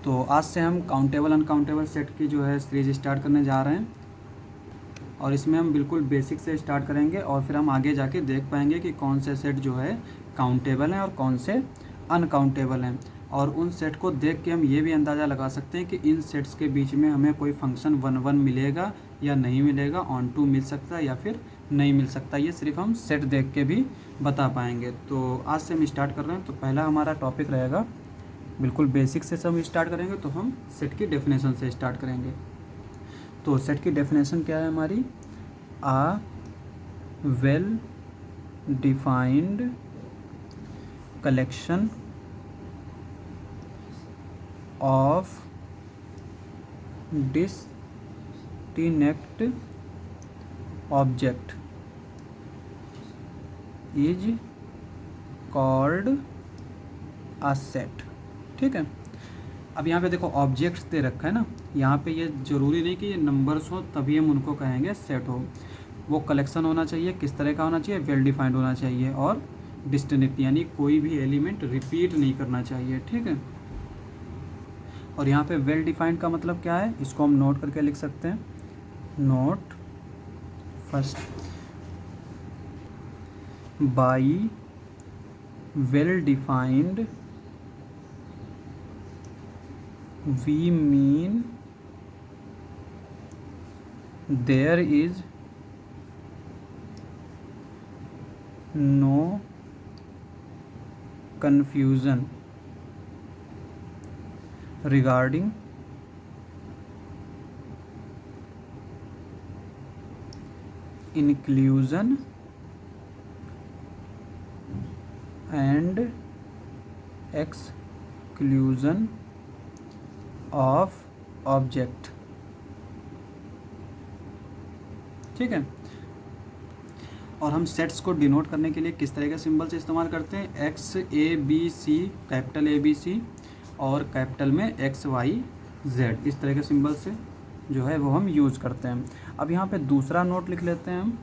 तो आज से हम काउंटेबल अनकाउंटेबल सेट की जो है सीरीज स्टार्ट करने जा रहे हैं और इसमें हम बिल्कुल बेसिक से स्टार्ट करेंगे और फिर हम आगे जाके देख पाएंगे कि कौन से सेट जो है काउंटेबल हैं और कौन से अनकाउंटेबल हैं। और उन सेट को देख के हम ये भी अंदाज़ा लगा सकते हैं कि इन सेट्स के बीच में हमें कोई फंक्शन 1 1 मिलेगा या नहीं मिलेगा, ऑन टू मिल सकता है या फिर नहीं मिल सकता। ये सिर्फ हम सेट देख के भी बता पाएंगे। तो आज से हम स्टार्ट कर रहे हैं। तो पहला हमारा टॉपिक रहेगा, बिल्कुल बेसिक से सब स्टार्ट करेंगे, तो हम सेट की डेफिनेशन से स्टार्ट करेंगे। तो सेट की डेफिनेशन क्या है हमारी? A well defined collection of distinct object is called a set. ठीक है, अब यहाँ पे देखो ऑब्जेक्ट्स दे रखा है ना, यहाँ पे ये ज़रूरी नहीं कि ये नंबर्स हो तभी हम उनको कहेंगे सेट हो। वो कलेक्शन होना चाहिए, किस तरह का होना चाहिए? वेल डिफाइंड होना चाहिए और डिस्टिंक्ट, यानी कोई भी एलिमेंट रिपीट नहीं करना चाहिए। ठीक है, और यहाँ पे वेल डिफाइंड का मतलब क्या है, इसको हम नोट करके लिख सकते हैं। Node first, by well defined we mean there is no confusion regarding inclusion and exclusion of object. ठीक है, और हम सेट्स को डिनोट करने के लिए किस तरह के सिंबल से इस्तेमाल करते हैं? X A B C, capital A B C और कैपिटल में एक्स वाई जेड, इस तरह के सिंबल से जो है वो हम यूज़ करते हैं। अब यहाँ पे दूसरा नोट लिख लेते हैं हम।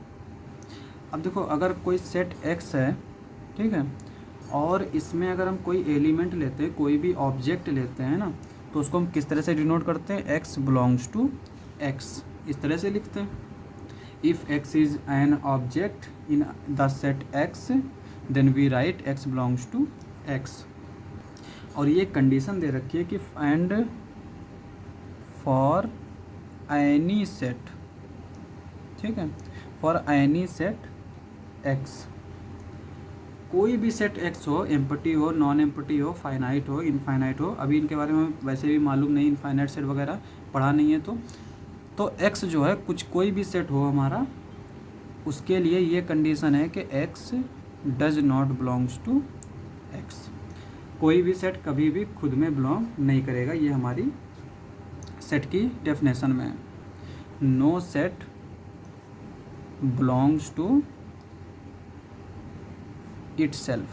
अब देखो, अगर कोई सेट एक्स है, ठीक है, और इसमें अगर हम कोई एलिमेंट लेते हैं, कोई भी ऑब्जेक्ट लेते हैं ना, तो उसको हम किस तरह से डिनोट करते हैं? एक्स बिलोंग्स टू एक्स, इस तरह से लिखते हैं। If X is an object in the set X then we write X belongs to X. और ये कंडीशन दे रखी है कि एंड फॉर एनी सेट, ठीक है, फॉर एनी सेट एक्स, कोई भी सेट एक्स हो, एम्पटी हो, नॉन एम्पटी हो, फाइनाइट हो, इनफाइनाइट हो, अभी इनके बारे में वैसे भी मालूम नहीं, इनफाइनाइट सेट वगैरह पढ़ा नहीं है, तो एक्स जो है कुछ कोई भी सेट हो हमारा, उसके लिए ये कंडीशन है कि X does not belongs to X. कोई भी सेट कभी भी खुद में बिलोंग नहीं करेगा, ये हमारी सेट की डेफिनेशन में है। No set belongs to itself,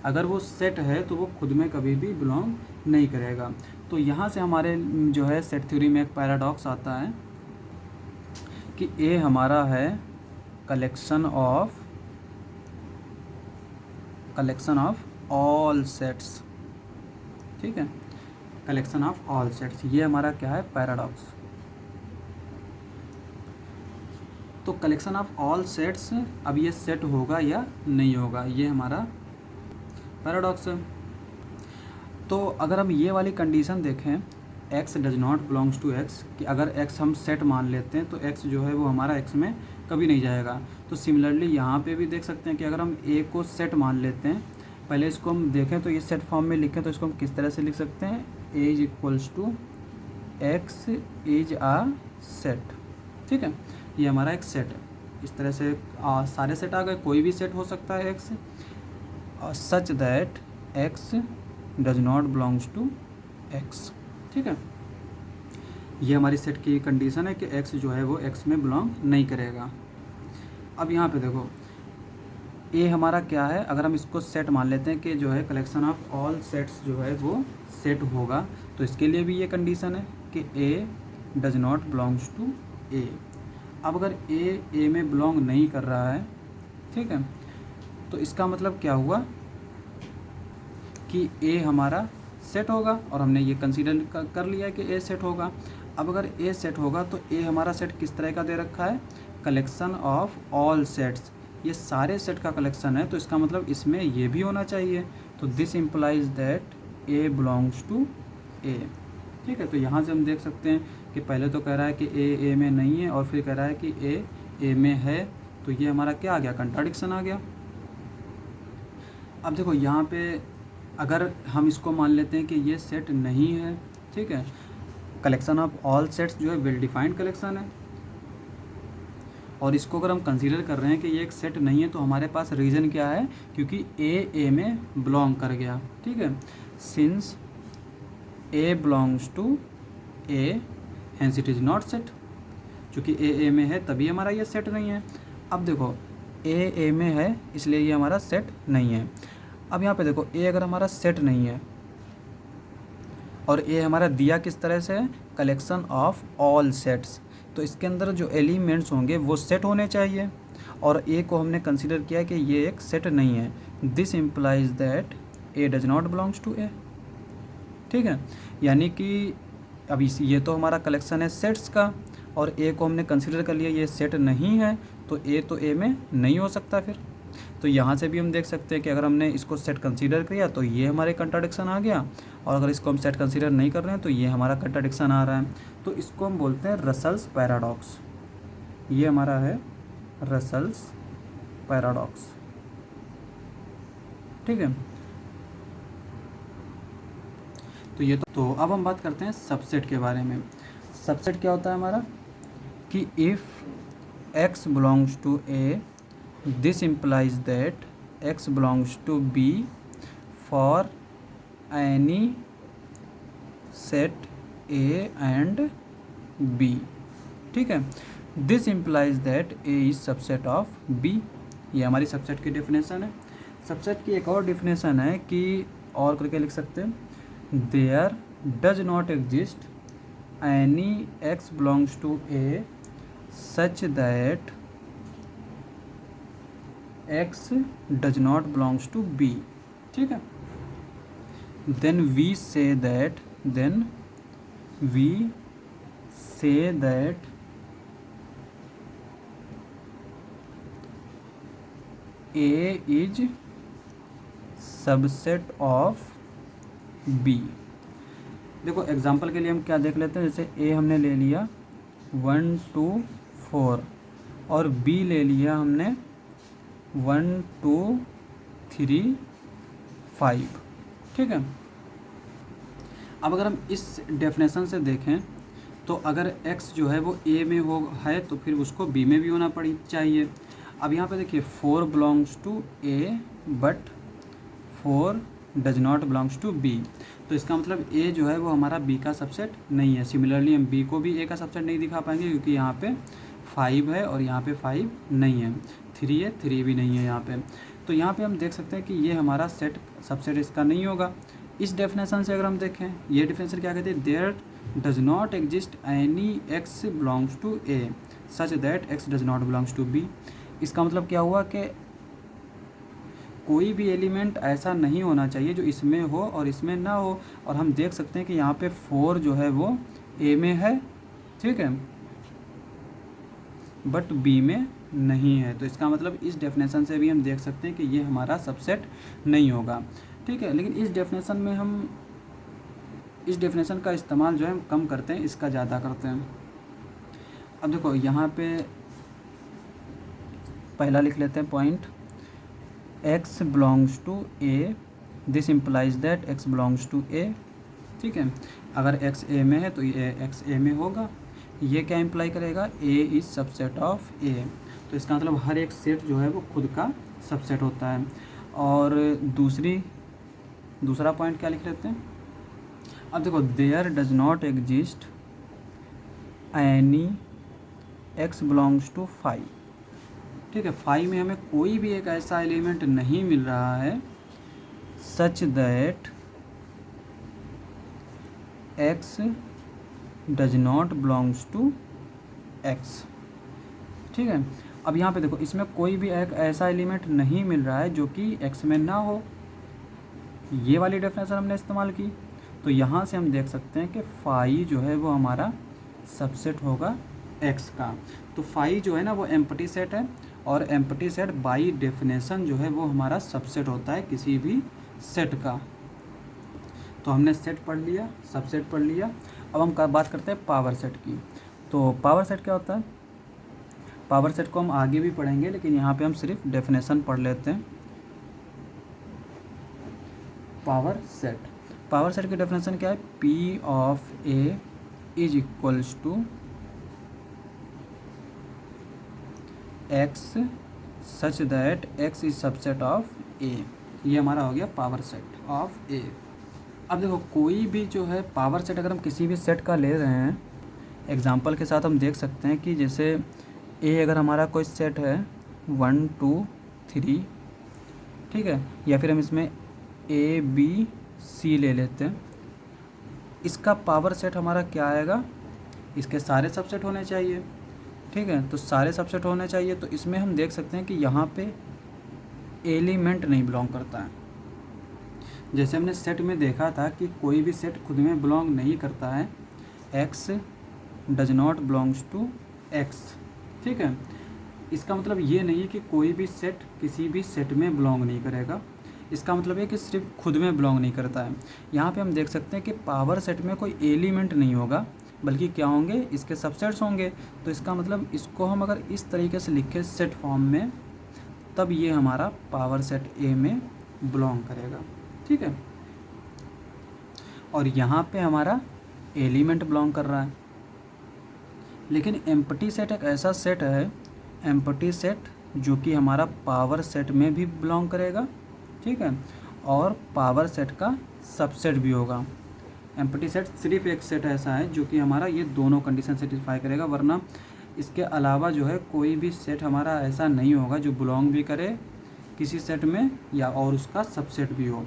अगर वो सेट है तो वो खुद में कभी भी बिलोंग नहीं करेगा। तो यहाँ से हमारे जो है सेट थ्योरी में एक पैराडॉक्स आता है कि ए हमारा है कलेक्शन ऑफ ऑल सेट्स। ठीक है, कलेक्शन ऑफ ऑल सेट्स, ये हमारा क्या है? पैराडॉक्स। तो कलेक्शन ऑफ ऑल सेट्स, अब ये सेट होगा या नहीं होगा, ये हमारा पैराडॉक्स है। तो अगर हम ये वाली कंडीशन देखें, x does not belongs to x, कि अगर x हम सेट मान लेते हैं तो x जो है वो हमारा x में कभी नहीं जाएगा। तो सिमिलरली यहाँ पे भी देख सकते हैं कि अगर हम a को सेट मान लेते हैं, पहले इसको हम देखें तो ये सेट फॉर्म में लिखें तो इसको हम किस तरह से लिख सकते हैं? a is equals to X is a set. ठीक है, ये हमारा एक सेट है। इस तरह से सारे सेट आ गए, कोई भी सेट हो सकता है X, such that X does not belongs to X. ठीक है, ये हमारी सेट की कंडीशन है कि एक्स जो है वो एक्स में बिलोंग नहीं करेगा। अब यहाँ पे देखो, ए हमारा क्या है? अगर हम इसको सेट मान लेते हैं कि जो है कलेक्शन ऑफ ऑल सेट्स जो है वो सेट होगा, तो इसके लिए भी ये कंडीशन है कि ए डज नॉट बिलोंग्स टू ए। अब अगर ए में बिलोंग नहीं कर रहा है, ठीक है, तो इसका मतलब क्या हुआ कि ए हमारा सेट होगा, और हमने ये कंसीडर कर लिया है कि ए सेट होगा। अब अगर ए सेट होगा तो ए हमारा सेट किस तरह का दे रखा है, कलेक्शन ऑफ ऑल सेट्स, ये सारे सेट का कलेक्शन है, तो इसका मतलब इसमें ये भी होना चाहिए। तो this implies that a belongs to A. ठीक है, तो यहाँ से हम देख सकते हैं कि पहले तो कह रहा है कि ए में नहीं है, और फिर कह रहा है कि ए में है, तो ये हमारा क्या आ गया, कंट्राडिक्शन आ गया। अब देखो यहाँ पे अगर हम इसको मान लेते हैं कि ये सेट नहीं है, ठीक है, कलेक्शन ऑफ ऑल सेट्स जो है वेल डिफाइंड कलेक्शन है, और इसको अगर हम कंसीडर कर रहे हैं कि ये एक सेट नहीं है, तो हमारे पास रीज़न क्या है, क्योंकि ए में बिलोंग कर गया। ठीक है, since A belongs to A hence it is not set, चूँकि ए में है तभी हमारा ये सेट नहीं है। अब देखो ए में है इसलिए ये हमारा सेट नहीं है। अब यहाँ पे देखो ए अगर हमारा सेट नहीं है और ए हमारा दिया किस तरह से है, कलेक्शन ऑफ ऑल सेट्स, तो इसके अंदर जो एलिमेंट्स होंगे वो सेट होने चाहिए, और ए को हमने कंसीडर किया कि ये एक सेट नहीं है। This implies that a does not belongs to A. ठीक है, यानी कि अब ये तो हमारा कलेक्शन है सेट्स का, और ए को हमने कंसीडर कर लिया ये सेट नहीं है, तो ए में नहीं हो सकता फिर। तो यहाँ से भी हम देख सकते हैं कि अगर हमने इसको सेट कंसीडर किया तो ये हमारे कंट्राडिक्शन आ गया, और अगर इसको हम सेट कंसीडर नहीं कर रहे हैं तो ये हमारा कंट्राडिक्शन आ रहा है। तो इसको हम बोलते हैं रसल्स पैराडॉक्स। ये हमारा है रसल्स पैराडॉक्स। ठीक है, तो ये तो अब हम बात करते हैं सबसेट के बारे में। सबसेट क्या होता है हमारा, कि if x belongs to a, this implies that x belongs to b for any set a and b। ठीक है, this implies that a is subset of b। ये हमारी सबसेट की डेफिनेशन है। सबसेट की एक और डेफिनेशन है कि और करके लिख सकते हैं, there does not exist any x belongs to a such that x does not belongs to b। ठीक है, then we say that a is subset of b। देखो एग्जांपल के लिए हम क्या देख लेते हैं, जैसे a हमने ले लिया 1 2 4, और b ले लिया हमने 1 2 3 5। ठीक है, अब अगर हम इस डेफिनेशन से देखें तो अगर x जो है वो a में है तो फिर उसको b में भी होना चाहिए। अब यहाँ पे देखिए 4 belongs to a but 4 does not belongs to b, तो इसका मतलब a जो है वो हमारा b का सबसेट नहीं है। सिमिलरली हम b को भी a का सबसेट नहीं दिखा पाएंगे, क्योंकि यहाँ पे 5 है और यहाँ पे 5 नहीं है, 3 है, 3 भी नहीं है यहाँ पे। तो यहाँ पे हम देख सकते हैं कि ये हमारा सेट सबसेट इसका नहीं होगा। इस डेफिनेशन से अगर हम देखें, ये डेफिनेशन क्या कहते हैं, there does not exist any x belongs to a such that x does not belongs to b। इसका मतलब क्या हुआ कि कोई भी एलिमेंट ऐसा नहीं होना चाहिए जो इसमें हो और इसमें ना हो, और हम देख सकते हैं कि यहाँ पे 4 जो है वो a में है, ठीक है, बट b में नहीं है। तो इसका मतलब इस डेफिनेशन से भी हम देख सकते हैं कि ये हमारा सबसेट नहीं होगा। ठीक है, लेकिन इस डेफिनेशन में हम इस डेफिनेशन का इस्तेमाल जो है हम कम करते हैं, इसका ज़्यादा करते हैं। अब देखो यहाँ पे पहला लिख लेते हैं point, x belongs to a, this implies that x belongs to a। ठीक है, अगर x a में है तो ये x a में होगा। ये क्या इम्प्लाई करेगा, a is subset of a, तो इसका मतलब हर एक सेट जो है वो खुद का सबसेट होता है। और दूसरा पॉइंट क्या लिख लेते हैं, अब देखो there does not exist any x belongs to 5। ठीक है, 5 में हमें कोई भी एक ऐसा एलिमेंट नहीं मिल रहा है such that x does not belongs to x। ठीक है, अब यहाँ पे देखो इसमें कोई भी एक ऐसा एलिमेंट नहीं मिल रहा है जो कि x में ना हो, ये वाली डेफिनेशन हमने इस्तेमाल की। तो यहाँ से हम देख सकते हैं कि फाई जो है वो हमारा सबसेट होगा एक्स का। तो फाई जो है ना वो एम्प्टी सेट है, और एम्प्टी सेट बाई डेफिनेशन जो है वो हमारा सबसेट होता है किसी भी सेट का। तो हमने सेट पढ़ लिया, सबसेट पढ़ लिया। अब हम बात करते हैं पावर सेट की। तो पावर सेट क्या होता है? पावर सेट को हम आगे भी पढ़ेंगे, लेकिन यहाँ पे हम सिर्फ डेफिनेशन पढ़ लेते हैं। पावर सेट की डेफिनेशन क्या है? P of A is equals to X such that X is subset of A। ये हमारा हो गया पावर सेट ऑफ A। अब देखो कोई भी जो है पावर सेट अगर हम किसी भी सेट का ले रहे हैं, एग्जांपल के साथ हम देख सकते हैं कि जैसे A अगर हमारा कोई सेट है 1 2 3, ठीक है, या फिर हम इसमें ABC ले लेते हैं, इसका पावर सेट हमारा क्या आएगा? इसके सारे सबसेट होने चाहिए, ठीक है। तो सारे सबसेट होने चाहिए, तो इसमें हम देख सकते हैं कि यहाँ पे एलिमेंट नहीं बिलोंग करता है। जैसे हमने सेट में देखा था कि कोई भी सेट खुद में बिलोंग नहीं करता है, X does not belongs to X, ठीक है। इसका मतलब ये नहीं है कि कोई भी सेट किसी भी सेट में बिलोंग नहीं करेगा, इसका मतलब है कि सिर्फ खुद में बिलोंग नहीं करता है। यहाँ पे हम देख सकते हैं कि पावर सेट में कोई एलिमेंट नहीं होगा, बल्कि क्या होंगे? इसके सबसेट्स होंगे। तो इसका मतलब इसको हम अगर इस तरीके से लिखें सेट फॉर्म में, तब ये हमारा पावर सेट ए में बिलोंग करेगा, ठीक है। और यहाँ पे हमारा एलिमेंट बिलोंग कर रहा है। लेकिन एम्प्टी सेट एक ऐसा सेट है, एम्प्टी सेट जो कि हमारा पावर सेट में भी बिलोंग करेगा, ठीक है, और पावर सेट का सबसेट भी होगा। एम्प्टी सेट सिर्फ एक सेट ऐसा है जो कि हमारा ये दोनों कंडीशन सेटिस्फाई करेगा, वरना इसके अलावा जो है कोई भी सेट हमारा ऐसा नहीं होगा जो बिलोंग भी करे किसी सेट में या और उसका सबसेट भी हो।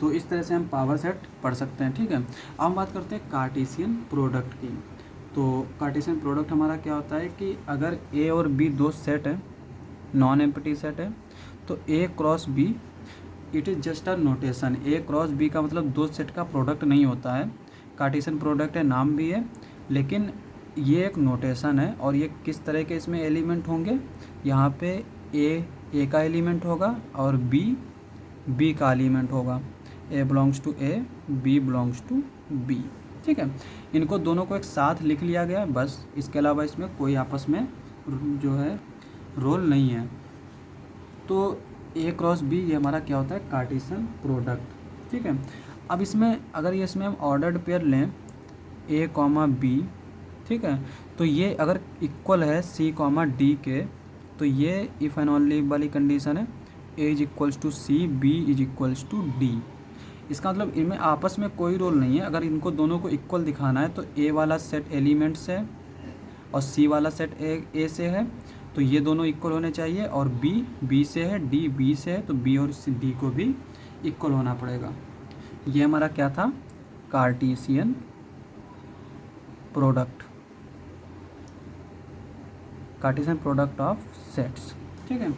तो इस तरह से हम पावर सेट पढ़ सकते हैं, ठीक है। अब हम बात करते हैं कार्टेशियन प्रोडक्ट की। तो कार्टेशियन प्रोडक्ट हमारा क्या होता है कि अगर ए और बी दो सेट है, नॉन एम्प्टी सेट है, तो A cross B it is just a notation. A cross B का मतलब दो सेट का प्रोडक्ट नहीं होता है। कार्टेशियन प्रोडक्ट है, नाम भी है, लेकिन ये एक नोटेशन है। और ये किस तरह के इसमें एलिमेंट होंगे? यहाँ पे ए का एलिमेंट होगा और बी का एलिमेंट होगा। A belongs to A, b belongs to B, ठीक है। इनको दोनों को एक साथ लिख लिया गया है, बस। इसके अलावा इसमें कोई आपस में जो है रोल नहीं है। तो ए क्रॉस बी ये हमारा क्या होता है? कार्टेशियन प्रोडक्ट, ठीक है। अब इसमें अगर ये इसमें हम ऑर्डर्ड पेयर लें ए कॉमा बी, ठीक है, तो ये अगर इक्वल है सी कॉमा डी के, तो ये इफ़ एंड ओनली वाली कंडीशन है, a is equals to c, b is equals to d. इसका मतलब इनमें आपस में कोई रोल नहीं है। अगर इनको दोनों को इक्वल दिखाना है तो ए वाला सेट एलिमेंट से और सी वाला सेट ए से है, तो ये दोनों इक्वल होने चाहिए। और बी से है, डी बी से है, तो बी और डी को भी इक्वल होना पड़ेगा। ये हमारा क्या था? Cartesian product, Cartesian product of sets, ठीक है।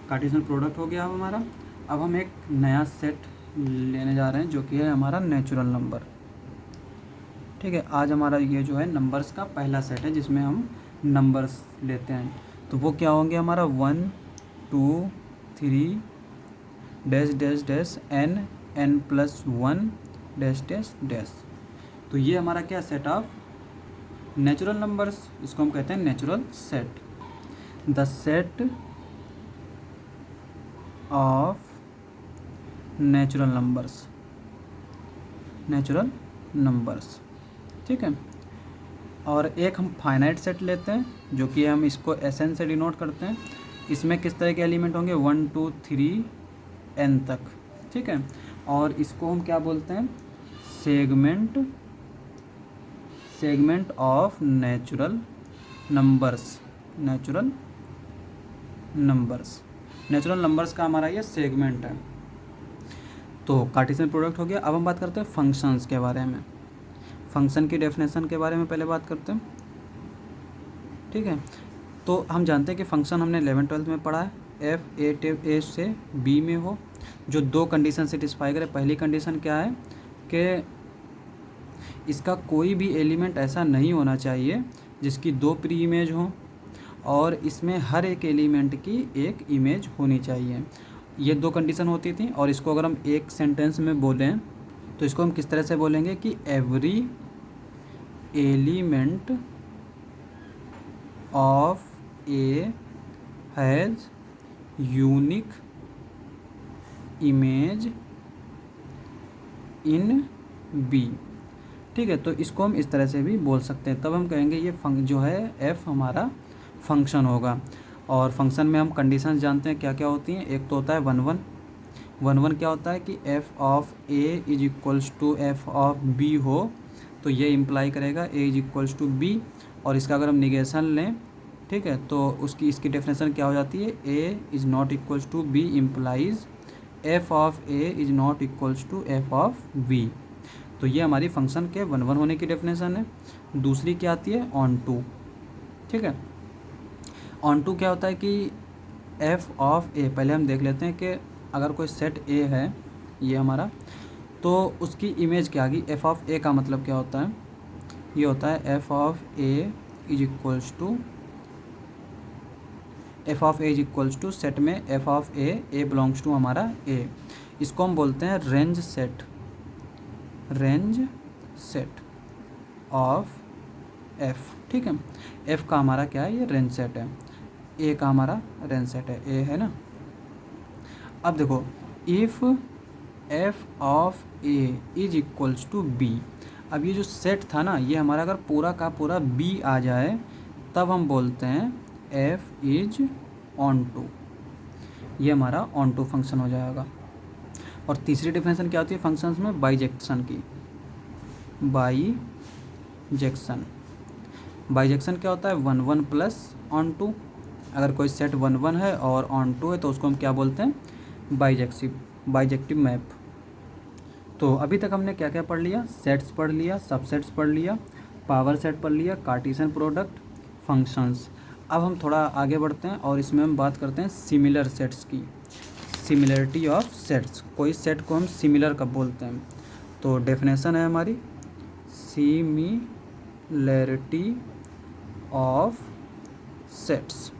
कार्टेशियन प्रोडक्ट हो गया अब हमारा। अब हम एक नया सेट लेने जा रहे हैं जो कि है हमारा नेचुरल नंबर, ठीक है। आज हमारा ये जो है नंबर्स का पहला सेट है जिसमें हम नंबर्स लेते हैं। तो वो क्या होंगे हमारा? 1 2 3 dash dash dash n plus 1 dash dash dash. तो ये हमारा क्या? Set of natural numbers. इसको हम कहते हैं natural set. The set of natural numbers, ठीक है। और एक हम फाइनाइट सेट लेते हैं जो कि हम इसको एसएन से डिनोट करते हैं। इसमें किस तरह के एलिमेंट होंगे? 1 2 3 n तक, ठीक है। और इसको हम क्या बोलते हैं? सेगमेंट ऑफ नेचुरल नंबर्स का हमारा ये सेगमेंट है। तो कार्टेशियन प्रोडक्ट हो गया। अब हम बात करते हैं फंक्शंस के बारे में। फंक्शन की डेफिनेशन के बारे में पहले बात करते हैं, ठीक है। तो हम जानते हैं कि फंक्शन हमने 11th-12th में पढ़ा है, एफ ए से बी में हो, जो दो कंडीशन सेटिस्फाई करे। पहली कंडीशन क्या है कि इसका कोई भी एलिमेंट ऐसा नहीं होना चाहिए जिसकी 2 प्री इमेज हों, और इसमें हर एक एलिमेंट की एक इमेज होनी चाहिए। ये 2 कंडीशन होती थी। और इसको अगर हम एक सेंटेंस में बोलें तो इसको हम किस तरह से बोलेंगे कि every element of A has unique image in B. ठीक है, तो इसको हम इस तरह से भी बोल सकते हैं। तब हम कहेंगे ये जो है एफ हमारा फंक्शन होगा। और फंक्शन में हम कंडीशंस जानते हैं क्या क्या होती हैं। एक तो होता है 1 1 क्या होता है कि F of A is equals to F of B हो, तो ये इम्प्लाई करेगा A is equals to B. और इसका अगर हम निगेशन लें, ठीक है, तो इसकी डेफिनेशन क्या हो जाती है, A is not equals to B implies F of A is not equals to F of B. तो ये हमारी फंक्शन के 1 1 होने की डेफिनेशन है। दूसरी क्या आती है, ऑन टू। ठीक है, ऑन टू क्या होता है कि एफ ऑफ ए, पहले हम देख लेते हैं कि अगर कोई सेट ए है ये हमारा, तो उसकी इमेज क्या आ गई। एफ ऑफ ए का मतलब क्या होता है, ये होता है f of A is equals to set में f of a belongs to हमारा ए। इसको हम बोलते हैं रेंज सेट ऑफ एफ। ठीक है, एफ का हमारा क्या है, ये रेंज सेट है। ए का हमारा रेंज सेट है, ए है ना। अब देखो, if F of A is equals to B. अब ये जो सेट था ना, ये हमारा अगर पूरा का पूरा बी आ जाए तब हम बोलते हैं एफ इज ऑन टू। ये हमारा ऑन टू फंक्शन हो जाएगा। और तीसरी डिफिनेशन क्या होती है फंक्शंस में, बाइजेक्शन की। बाइजेक्शन क्या होता है, 1 1 प्लस ऑन टू। अगर कोई सेट 1 1 है और ऑन टू है तो उसको हम क्या बोलते हैं, बाइजेक्टिव मैप। तो अभी तक हमने क्या क्या पढ़ लिया, सेट्स पढ़ लिया, सबसेट्स पढ़ लिया, पावर सेट पढ़ लिया, कार्टेशियन प्रोडक्ट, फंक्शंस। अब हम थोड़ा आगे बढ़ते हैं और इसमें हम बात करते हैं सिमिलर सेट्स की, सिमिलरिटी ऑफ सेट्स। कोई सेट को हम सिमिलर कब बोलते हैं, तो डेफिनेशन है हमारी सिमिलरिटी ऑफ सेट्स।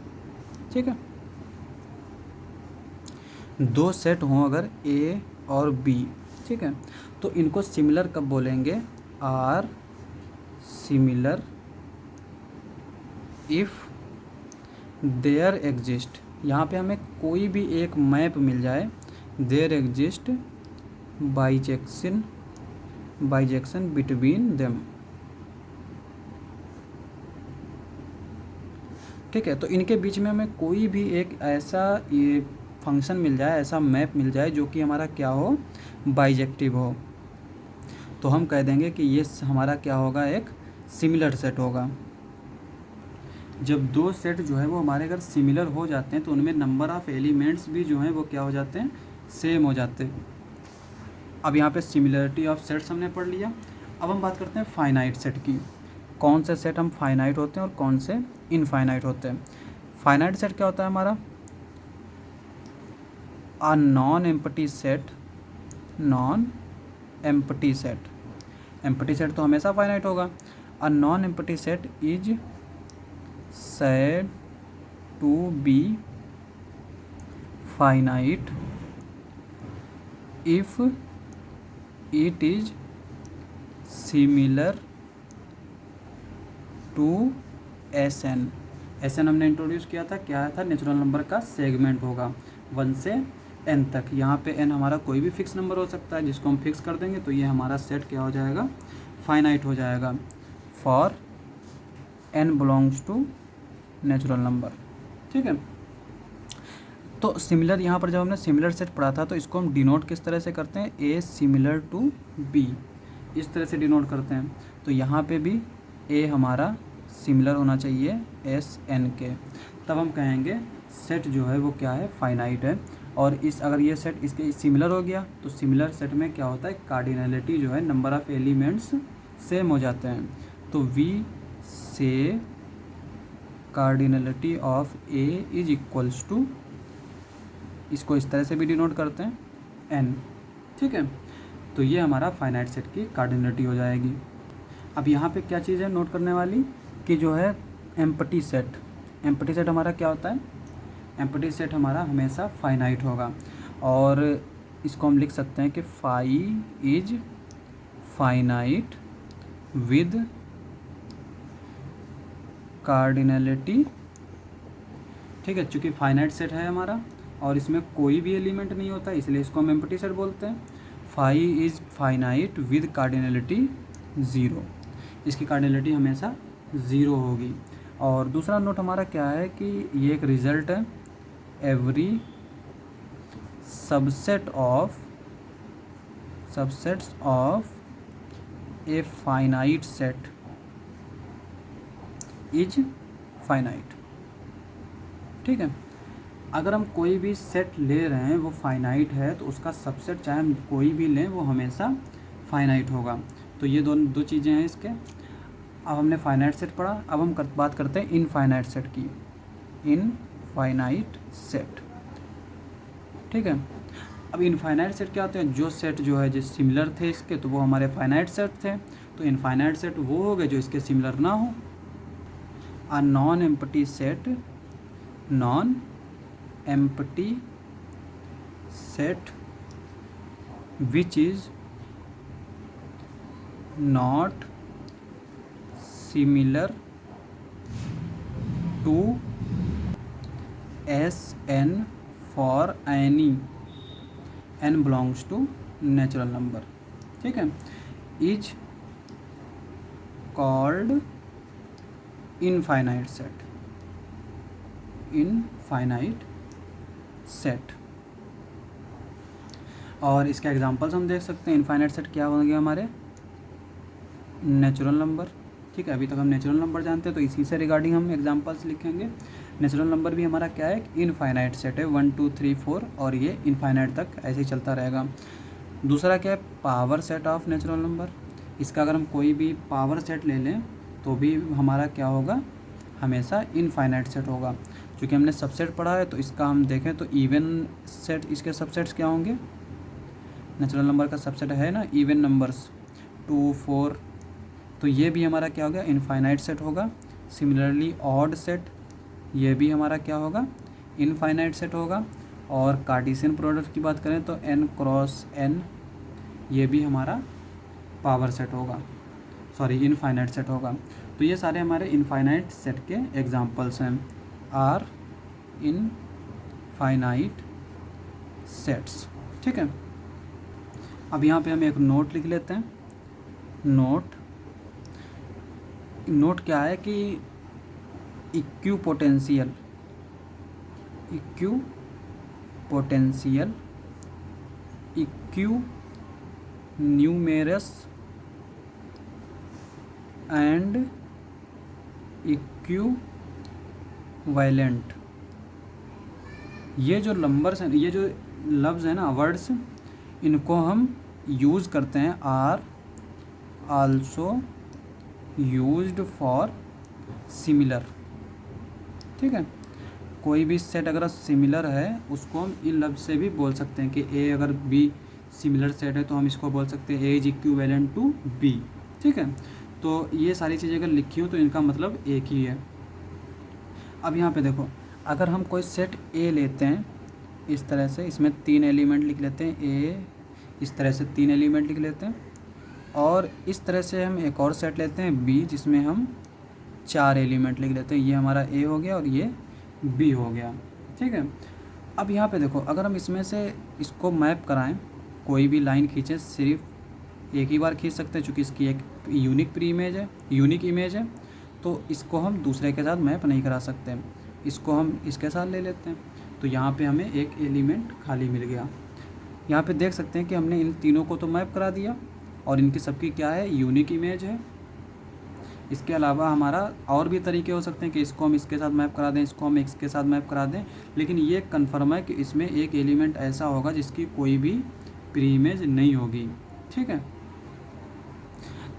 ठीक है, 2 सेट हों अगर ए और बी, ठीक है, तो इनको सिमिलर कब बोलेंगे, are similar if there exist. यहाँ पे हमें कोई भी एक मैप मिल जाए, there exist bijection between them. ठीक है, तो इनके बीच में हमें कोई भी एक ऐसा ये फंक्शन मिल जाए, ऐसा मैप मिल जाए जो कि हमारा क्या हो, बाइजेक्टिव हो, तो हम कह देंगे कि ये हमारा क्या होगा, एक सिमिलर सेट होगा। जब 2 सेट जो है वो हमारे अगर सिमिलर हो जाते हैं तो उनमें नंबर ऑफ़ एलिमेंट्स भी जो हैं वो क्या हो जाते हैं, सेम हो जाते हैं। अब यहाँ पे सिमिलरिटी ऑफ सेट्स हमने पढ़ लिया। अब हम बात करते हैं फाइनाइट सेट की। कौन से सेट हम फाइनाइट होते हैं और कौन से इनफाइनाइट होते हैं। फाइनाइट सेट क्या होता है हमारा, अ नॉन एम्प्टी सेट तो हमेशा फाइनाइट होगा। A non empty set is said to be finite if it is similar to Sn। Sn हमने इंट्रोड्यूस किया था, क्या था, नेचुरल नंबर का सेगमेंट होगा 1 से n तक। यहाँ पे n हमारा कोई भी फिक्स नंबर हो सकता है जिसको हम फिक्स कर देंगे, तो ये हमारा सेट क्या हो जाएगा, फाइनाइट हो जाएगा for n belongs to natural number. ठीक है, तो सिमिलर, यहाँ पर जब हमने सिमिलर सेट पढ़ा था तो इसको हम डिनोट किस तरह से करते हैं, ए सिमिलर टू बी, इस तरह से डिनोट करते हैं। तो यहाँ पे भी ए हमारा सिमिलर होना चाहिए एस एन के, तब हम कहेंगे सेट जो है वो क्या है, फाइनाइट है। और इस अगर ये सेट इसके सिमिलर हो गया तो सिमिलर सेट में क्या होता है, कार्डिनलिटी जो है, नंबर ऑफ़ एलिमेंट्स सेम हो जाते हैं। तो we say cardinality of A is equals to, इसको इस तरह से भी डिनोट करते हैं एन। ठीक है, तो ये हमारा फाइनाइट सेट की कार्डिनलिटी हो जाएगी। अब यहाँ पे क्या चीज़ है नोट करने वाली कि जो है एम्प्टी सेट हमारा क्या होता है, एम्प्टी सेट हमारा हमेशा फाइनाइट होगा, और इसको हम लिख सकते हैं कि phi is finite with cardinality. ठीक है, चूँकि फाइनाइट सेट है हमारा और इसमें कोई भी एलिमेंट नहीं होता इसलिए इसको हम एम्प्टी सेट बोलते हैं। Phi is finite with cardinality 0, इसकी कार्डिनलिटी हमेशा 0 होगी। और दूसरा नोट हमारा क्या है कि ये एक रिजल्ट है, every subsets of a finite set is finite. ठीक है, अगर हम कोई भी सेट ले रहे हैं वो फाइनाइट है तो उसका सबसेट चाहे हम कोई भी लें वो हमेशा फाइनाइट होगा। तो ये दो चीज़ें हैं इसके। अब हमने फाइनाइट सेट पढ़ा, अब हम बात करते हैं इनफाइनाइट सेट की, इनफाइनाइट सेट। ठीक है, अब इनफाइनाइट सेट क्या होते हैं, जो सेट जो है जो सिमिलर थे इसके तो वो हमारे फाइनाइट सेट थे, तो इनफाइनाइट सेट वो हो गए जो इसके सिमिलर ना हो। A non empty set which is not similar to Sn for any n belongs to natural number। ठीक है, is called infinite सेट। और इसके एग्जांपल्स हम देख सकते हैं। इनफाइनाइट सेट क्या होंगे हमारे, नेचुरल नंबर। ठीक है, अभी तक हम नेचुरल नंबर जानते हैं तो इसी से रिगार्डिंग हम एग्जांपल्स लिखेंगे। नेचुरल नंबर भी हमारा क्या है, इनफाइनाइट सेट है, 1 2 3 4 और ये इनफाइनाइट तक ऐसे ही चलता रहेगा। दूसरा क्या है, power set of natural number. इसका अगर हम कोई भी पावर सेट ले लें तो भी हमारा क्या होगा, हमेशा इनफाइनाइट सेट होगा। क्योंकि हमने सबसेट पढ़ा है तो इसका हम देखें तो इवन सेट, इसके सबसेट्स क्या होंगे, नेचुरल नंबर का सबसेट है ना इवन नंबर्स 2 4, तो ये भी हमारा क्या होगा, इनफाइनाइट सेट होगा। सिमिलरली ऑड सेट, ये भी हमारा क्या होगा, इनफाइनाइट सेट होगा। और कार्टेशियन प्रोडक्ट की बात करें तो n क्रॉस n, ये भी हमारा पावर सेट होगा, सॉरी इनफाइनाइट सेट होगा। तो ये सारे हमारे इनफाइनाइट सेट के एग्जांपल्स हैं, आर इनफाइनाइट सेट्स। ठीक है, अब यहाँ पे हम एक नोट लिख लेते हैं। नोट क्या है कि इक्विपोटेंशियल इक्विन्यूमेरस एंड इक्विवेलेंट, ये जो नंबर्स हैं, ये जो लफ्ज़ हैं ना, वर्ड्स, इनको हम यूज़ करते हैं, are also used for similar. ठीक है, कोई भी सेट अगर सिमिलर है उसको हम इन लफ्ज़ से भी बोल सकते हैं कि ए अगर बी सिमिलर सेट है तो हम इसको बोल सकते हैं ए इज इक्विवेलेंट टू बी। ठीक है, तो ये सारी चीज़ें अगर लिखी हो तो इनका मतलब एक ही है। अब यहाँ पे देखो, अगर हम कोई सेट ए लेते हैं इस तरह से, इसमें 3 एलिमेंट लिख लेते हैं, ए इस तरह से 3 एलिमेंट लिख लेते हैं, और इस तरह से हम एक और सेट लेते हैं बी जिसमें हम 4 एलिमेंट लिख लेते हैं, ये हमारा ए हो गया और ये बी हो गया। ठीक है, अब यहाँ पे देखो, अगर हम इसमें से इसको मैप कराएं, कोई भी लाइन खींचें, सिर्फ एक ही बार खींच सकते हैं क्योंकि इसकी एक यूनिक इमेज है, तो इसको हम दूसरे के साथ मैप नहीं करा सकते, इसको हम इसके साथ ले लेते हैं। तो यहाँ पे हमें एक एलिमेंट खाली मिल गया। यहाँ पे देख सकते हैं कि हमने इन तीनों को तो मैप करा दिया और इनकी सबकी क्या है, यूनिक इमेज है। इसके अलावा हमारा और भी तरीके हो सकते हैं कि इसको हम इसके साथ मैप करा दें, इसको हम इसके साथ मैप करा दें, लेकिन ये कन्फर्म है कि इसमें एक एलिमेंट ऐसा होगा जिसकी कोई भी प्री इमेज नहीं होगी। ठीक है,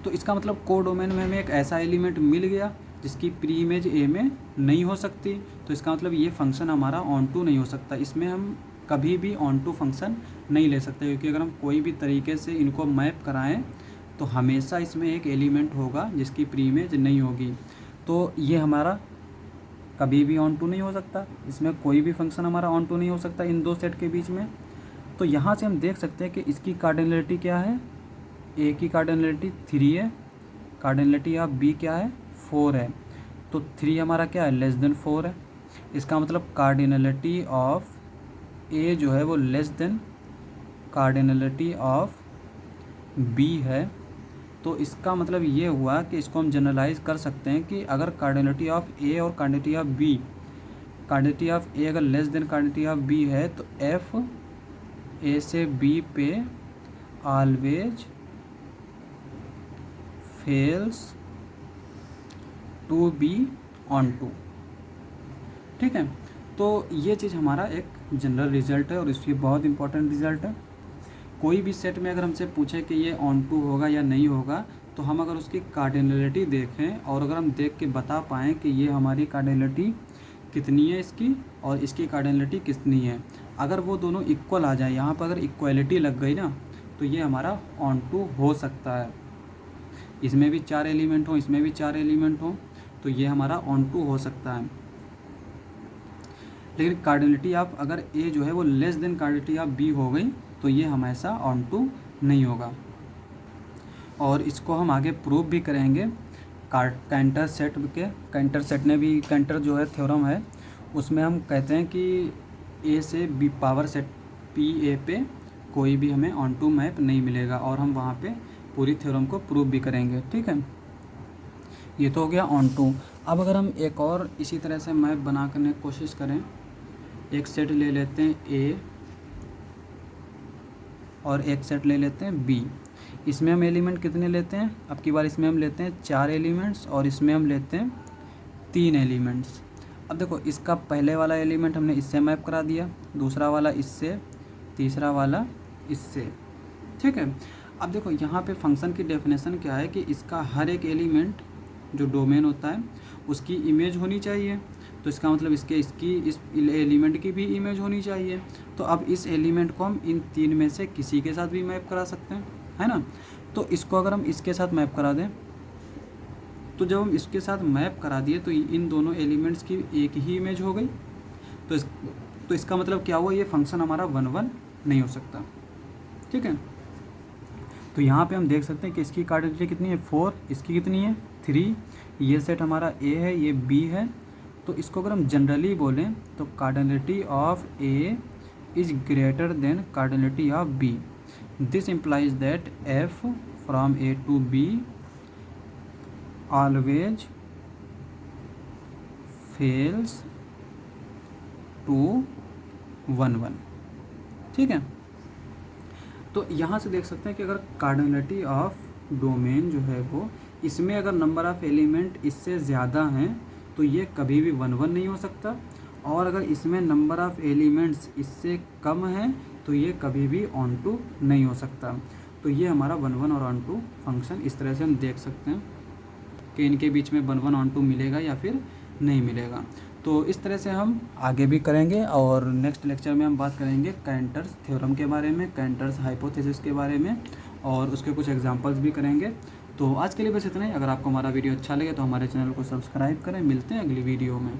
तो इसका मतलब कोडोमेन में हमें एक ऐसा एलिमेंट मिल गया जिसकी प्री इमेज ए में नहीं हो सकती, तो इसका मतलब ये फंक्शन हमारा ऑन टू नहीं हो सकता। इसमें हम कभी भी ऑन टू फंक्शन नहीं ले सकते, क्योंकि अगर हम कोई भी तरीके से इनको मैप कराएं तो हमेशा इसमें एक एलिमेंट होगा जिसकी प्री इमेज नहीं होगी। तो ये हमारा कभी भी ऑन टू नहीं हो सकता, इसमें कोई भी फंक्शन हमारा ऑन टू नहीं हो सकता इन दो सेट के बीच में। तो यहाँ से हम देख सकते हैं कि इसकी कार्डिनलिटी क्या है, ए की कार्डिनलिटी 3 है, कार्डिनलिटी ऑफ बी क्या है 4 है। तो 3 हमारा क्या है लेस देन 4 है, इसका मतलब कार्डिनलिटी ऑफ ए जो है वो less than cardinality of B है। तो इसका मतलब ये हुआ कि इसको हम जनरलाइज कर सकते हैं कि अगर कार्डिनलिटी ऑफ ए और cardinality of B, cardinality of A अगर less than cardinality of B है तो एफ ए से बी पे always fails to be onto. ठीक है, तो ये चीज़ हमारा एक जनरल रिजल्ट है और इसकी बहुत इंपॉर्टेंट रिजल्ट है। कोई भी सेट में अगर हमसे पूछे कि ये ऑन टू होगा या नहीं होगा, तो हम अगर उसकी कार्डिनलिटी देखें और अगर हम देख के बता पाएँ कि ये हमारी कार्डिनलिटी कितनी है इसकी और इसकी कार्डिनलिटी कितनी है, अगर वो दोनों इक्वल आ जाए, यहाँ पर अगर इक्वलिटी लग गई ना, तो ये हमारा ऑन टू हो सकता है। इसमें भी 4 एलिमेंट हों, इसमें भी 4 एलिमेंट हों, तो ये हमारा ऑन टू हो सकता है। लेकिन कार्डिनलिटी ऑफ अगर ए जो है वो less than cardinality of B हो गई तो ये हमेशा ऑन टू नहीं होगा। और इसको हम आगे प्रूव भी करेंगे कैंटर सेट के। कैंटर सेट ने भी, कैंटर जो है थ्योरम है, उसमें हम कहते हैं कि ए से B power set P A पे कोई भी हमें ऑन टू मैप नहीं मिलेगा, और हम वहाँ पे पूरी थ्योरम को प्रूव भी करेंगे। ठीक है, ये तो हो गया ऑन टू। अब अगर हम एक और इसी तरह से मैप बना करने की कोशिश करें, एक सेट ले लेते हैं ए और एक सेट ले लेते हैं बी। इसमें हम एलिमेंट कितने लेते हैं, अब की बार इसमें हम लेते हैं 4 एलिमेंट्स और इसमें हम लेते हैं 3 एलिमेंट्स। अब देखो, इसका पहले वाला एलिमेंट हमने इससे मैप करा दिया, दूसरा वाला इससे, तीसरा वाला इससे। ठीक है, अब देखो यहाँ पे फंक्शन की डेफिनेशन क्या है कि इसका हर एक एलिमेंट जो डोमेन होता है उसकी इमेज होनी चाहिए। तो इसका मतलब इस एलिमेंट की भी इमेज होनी चाहिए। तो अब इस एलिमेंट को हम इन 3 में से किसी के साथ भी मैप करा सकते हैं, है ना। तो इसको अगर हम इसके साथ मैप करा दें, तो जब हम इसके साथ मैप करा दिए तो इन दोनों एलिमेंट्स की एक ही इमेज हो गई। तो इसका मतलब क्या हुआ, ये फंक्शन हमारा 1-1 नहीं हो सकता। ठीक है, तो यहाँ पे हम देख सकते हैं कि इसकी कार्डिनलिटी कितनी है 4, इसकी कितनी है 3। ये सेट हमारा ए है, ये बी है। तो इसको अगर हम जनरली बोलें तो cardinality of A is greater than cardinality of B. This implies that F from A to B always fails to 1-1। ठीक है, तो यहाँ से देख सकते हैं कि अगर कार्डिनलिटी ऑफ डोमेन जो है वो, इसमें अगर नंबर ऑफ़ एलिमेंट इससे ज़्यादा हैं तो ये कभी भी 1-1 नहीं हो सकता, और अगर इसमें नंबर ऑफ़ एलिमेंट्स इससे कम हैं तो ये कभी भी ऑन टू नहीं हो सकता। तो ये हमारा 1-1 और ऑन टू फंक्शन इस तरह से हम देख सकते हैं कि इनके बीच में 1-1 ऑन टू मिलेगा या फिर नहीं मिलेगा। तो इस तरह से हम आगे भी करेंगे, और नेक्स्ट लेक्चर में हम बात करेंगे कैंटर्स थ्योरम के बारे में, कैंटर्स हाइपोथेसिस के बारे में, और उसके कुछ एग्जांपल्स भी करेंगे। तो आज के लिए बस इतना ही। अगर आपको हमारा वीडियो अच्छा लगे तो हमारे चैनल को सब्सक्राइब करें। मिलते हैं अगली वीडियो में।